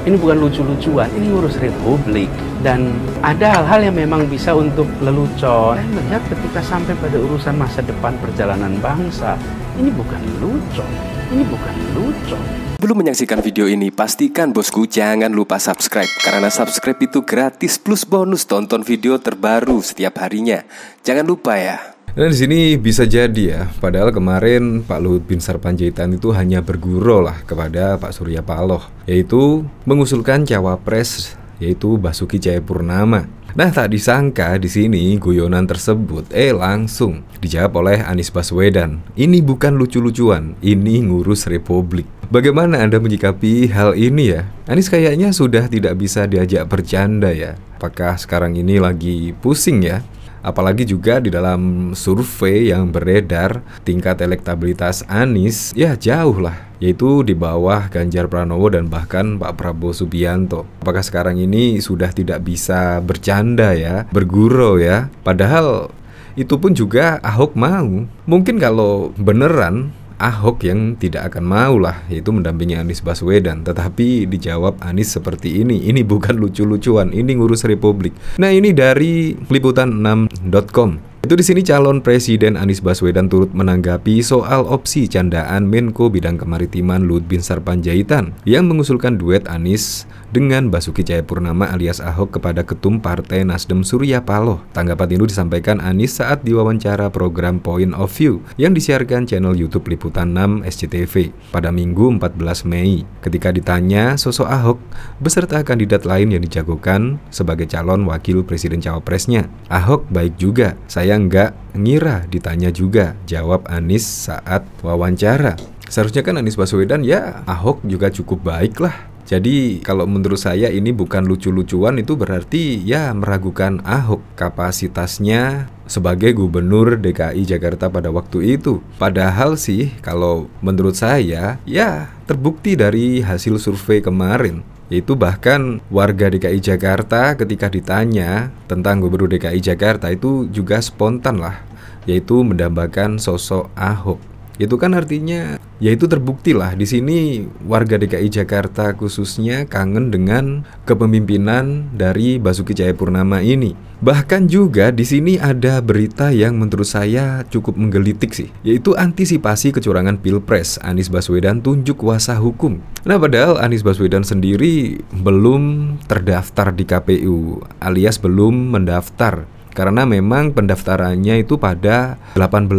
Ini bukan lucu-lucuan, ini ngurus republik. Dan ada hal-hal yang memang bisa untuk lelucon. Saya melihat ketika sampai pada urusan masa depan perjalanan bangsa, ini bukan lelucon, ini bukan lelucon. Belum menyaksikan video ini, pastikan bosku jangan lupa subscribe. Karena subscribe itu gratis plus bonus tonton video terbaru setiap harinya. Jangan lupa ya. Dan di sini bisa jadi ya, padahal kemarin Pak Luhut Binsar Panjaitan itu hanya bergurau lah kepada Pak Surya Paloh, yaitu mengusulkan cawapres yaitu Basuki Cahayapurnama. Nah, tak disangka di sini guyonan tersebut langsung dijawab oleh Anies Baswedan. Ini bukan lucu-lucuan, ini ngurus republik. Bagaimana Anda menyikapi hal ini ya? Anies kayaknya sudah tidak bisa diajak bercanda ya. Apakah sekarang ini lagi pusing ya? Apalagi juga di dalam survei yang beredar, tingkat elektabilitas Anies ya jauh lah, yaitu di bawah Ganjar Pranowo dan bahkan Pak Prabowo Subianto. Apakah sekarang ini sudah tidak bisa bercanda ya, bergurau ya? Padahal itu pun juga Ahok mau. Mungkin kalau beneran Ahok yang tidak akan mau lah, yaitu mendampingi Anies Baswedan. Tetapi dijawab Anies seperti ini bukan lucu-lucuan, ini ngurus republik. Nah, ini dari liputan6.com. Itu di sini calon presiden Anies Baswedan turut menanggapi soal opsi candaan Menko Bidang Kemaritiman Luhut Binsar Panjaitan yang mengusulkan duet Anies dengan Basuki Cahayapurnama alias Ahok kepada Ketum Partai Nasdem Surya Paloh. Tanggapan itu disampaikan Anies saat diwawancara program Point of View yang disiarkan channel YouTube Liputan 6 SCTV pada Minggu 14 Mei. Ketika ditanya sosok Ahok beserta kandidat lain yang dijagokan sebagai calon wakil presiden cawapresnya, Ahok baik juga, saya nggak ngira ditanya juga, jawab Anies saat wawancara. Seharusnya kan Anies Baswedan ya Ahok juga cukup baik lah. Jadi kalau menurut saya ini bukan lucu-lucuan, itu berarti ya meragukan Ahok kapasitasnya sebagai gubernur DKI Jakarta pada waktu itu. Padahal sih kalau menurut saya ya terbukti dari hasil survei kemarin, yaitu bahkan warga DKI Jakarta ketika ditanya tentang gubernur DKI Jakarta itu juga spontan lah, yaitu mendambakan sosok Ahok. Itu kan artinya yaitu terbukti lah di sini warga DKI Jakarta khususnya kangen dengan kepemimpinan dari Basuki Cahayapurnama ini. Bahkan juga di sini ada berita yang menurut saya cukup menggelitik sih, yaitu antisipasi kecurangan Pilpres. Anies Baswedan tunjuk kuasa hukum. Nah, padahal Anies Baswedan sendiri belum terdaftar di KPU alias belum mendaftar. Karena memang pendaftarannya itu pada 18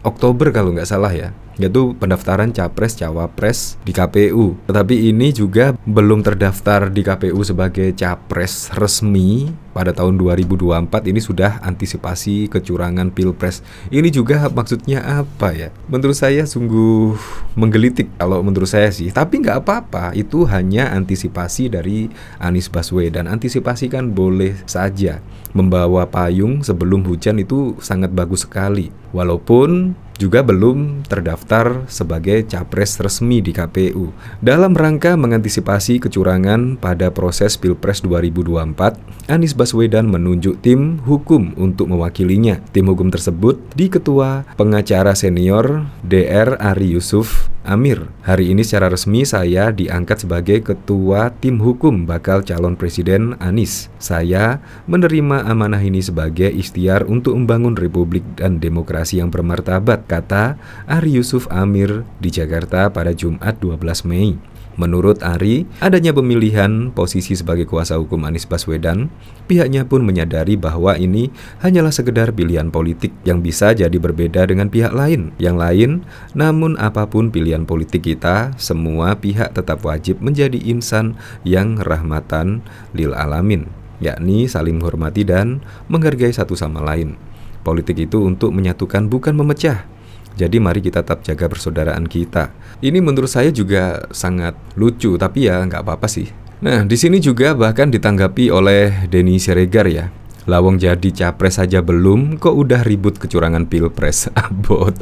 Oktober kalau nggak salah ya, yaitu pendaftaran Capres-Cawapres di KPU. Tetapi ini juga belum terdaftar di KPU sebagai Capres resmi pada tahun 2024. Ini sudah antisipasi kecurangan Pilpres. Ini juga maksudnya apa ya? Menurut saya sungguh menggelitik kalau menurut saya sih. Tapi nggak apa-apa, itu hanya antisipasi dari Anies Baswedan. Antisipasi kan boleh saja. Membawa payung sebelum hujan itu sangat bagus sekali. Walaupun juga belum terdaftar sebagai capres resmi di KPU. Dalam rangka mengantisipasi kecurangan pada proses Pilpres 2024, Anies Baswedan menunjuk tim hukum untuk mewakilinya. Tim hukum tersebut di Ketua Pengacara Senior DR Ari Yusuf Amir. Hari ini secara resmi saya diangkat sebagai Ketua Tim Hukum bakal calon Presiden Anies. Saya menerima amanah ini sebagai ikhtiar untuk membangun republik dan demokrasi yang bermartabat, kata Ari Yusuf Amir di Jakarta pada Jumat 12 Mei. Menurut Ari, adanya pemilihan posisi sebagai kuasa hukum Anies Baswedan, pihaknya pun menyadari bahwa ini hanyalah sekedar pilihan politik yang bisa jadi berbeda dengan pihak lain. Yang lain, namun apapun pilihan politik kita, semua pihak tetap wajib menjadi insan yang rahmatan lil alamin, yakni saling menghormati dan menghargai satu sama lain. Politik itu untuk menyatukan bukan memecah. Jadi mari kita tetap jaga persaudaraan kita. Ini menurut saya juga sangat lucu, tapi ya nggak apa-apa sih. Nah, di sini juga bahkan ditanggapi oleh Denny Siregar ya. Lawang jadi capres saja belum, kok udah ribut kecurangan Pilpres.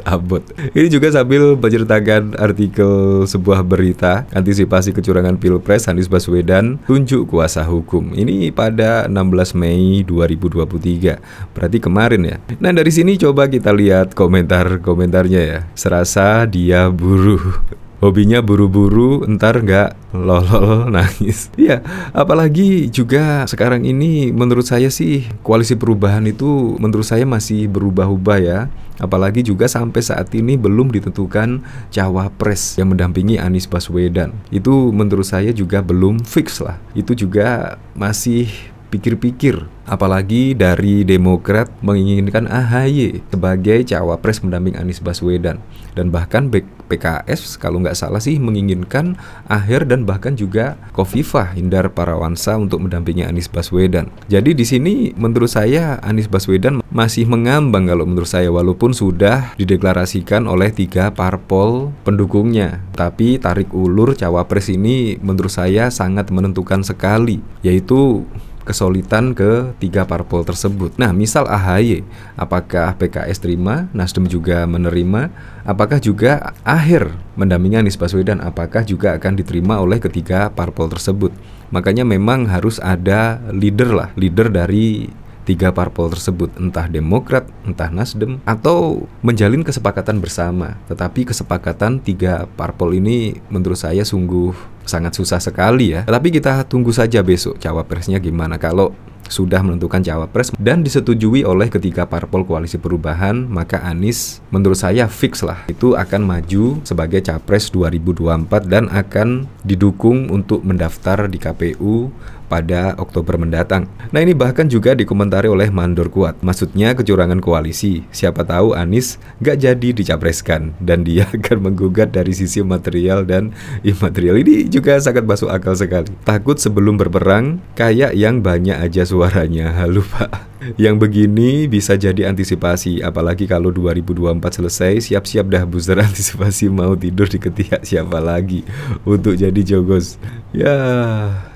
Abot. Ini juga sambil menceritakan artikel sebuah berita antisipasi kecurangan Pilpres, Anies Baswedan tunjuk kuasa hukum. Ini pada 16 Mei 2023. Berarti kemarin ya. Nah, dari sini coba kita lihat komentar-komentarnya ya. Serasa dia buruh. Hobinya buru-buru, ntar nggak lolol nangis. Iya, apalagi juga sekarang ini menurut saya sih koalisi perubahan itu menurut saya masih berubah-ubah ya. Apalagi juga sampai saat ini belum ditentukan cawapres yang mendampingi Anies Baswedan. Itu menurut saya juga belum fix lah. Itu juga masih pikir-pikir. Apalagi dari Demokrat menginginkan AHY sebagai cawapres mendamping Anies Baswedan. Dan bahkan PKS kalau nggak salah sih menginginkan Aher dan bahkan juga Khofifah Indar Parawansa untuk mendampingi Anies Baswedan. Jadi di sini menurut saya Anies Baswedan masih mengambang kalau menurut saya, walaupun sudah dideklarasikan oleh 3 parpol pendukungnya. Tapi tarik ulur cawapres ini menurut saya sangat menentukan sekali, yaitu kesulitan ke 3 parpol tersebut. Nah, misal AHY, apakah PKS terima, Nasdem juga menerima, apakah juga Aher mendampingi Anies Baswedan, apakah juga akan diterima oleh ketiga parpol tersebut. Makanya memang harus ada leader dari 3 parpol tersebut, entah Demokrat, entah Nasdem, atau menjalin kesepakatan bersama. Tetapi kesepakatan 3 parpol ini menurut saya sungguh sangat susah sekali ya. Tapi kita tunggu saja besok cawapresnya gimana. Kalau sudah menentukan cawapres dan disetujui oleh ketiga parpol koalisi perubahan, maka Anies menurut saya fix lah itu akan maju sebagai capres 2024 dan akan didukung untuk mendaftar di KPU pada Oktober mendatang. Nah, ini bahkan juga dikomentari oleh Mandor Kuat. Maksudnya kecurangan koalisi. Siapa tahu Anies gak jadi dicapreskan dan dia akan menggugat dari sisi material dan imaterial. Ini juga sangat masuk akal sekali. Takut sebelum berperang kayak yang banyak aja suaranya. Halo Pak. Yang begini bisa jadi antisipasi, apalagi kalau 2024 selesai, siap-siap dah booster antisipasi mau tidur di ketiak siapa lagi untuk jadi jogos. Ya,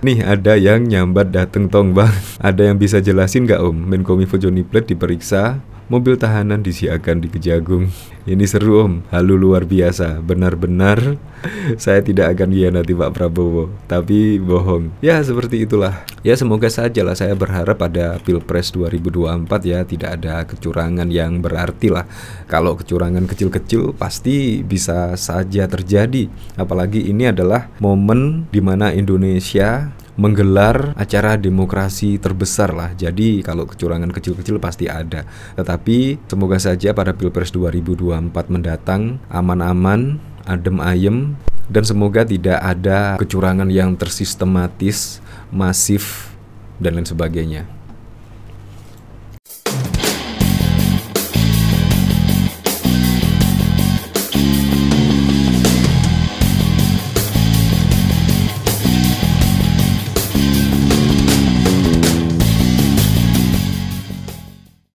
nih ada yang nyambat dateng tong bang. Ada yang bisa jelasin gak Om? Menkominfo Johnny Plate diperiksa, mobil tahanan disiapkan di Kejagung. Ini seru Om, halu luar biasa. Benar-benar saya tidak akan hianati Pak Prabowo, tapi bohong. Ya seperti itulah. Ya semoga saja lah, saya berharap pada Pilpres 2024 ya tidak ada kecurangan yang berarti lah. Kalau kecurangan kecil-kecil pasti bisa saja terjadi. Apalagi ini adalah momen di mana Indonesia menggelar acara demokrasi terbesar lah. Jadi kalau kecurangan kecil-kecil pasti ada. Tetapi semoga saja pada Pilpres 2024 mendatang aman-aman, adem ayem, dan semoga tidak ada kecurangan yang tersistematis, masif, dan lain sebagainya.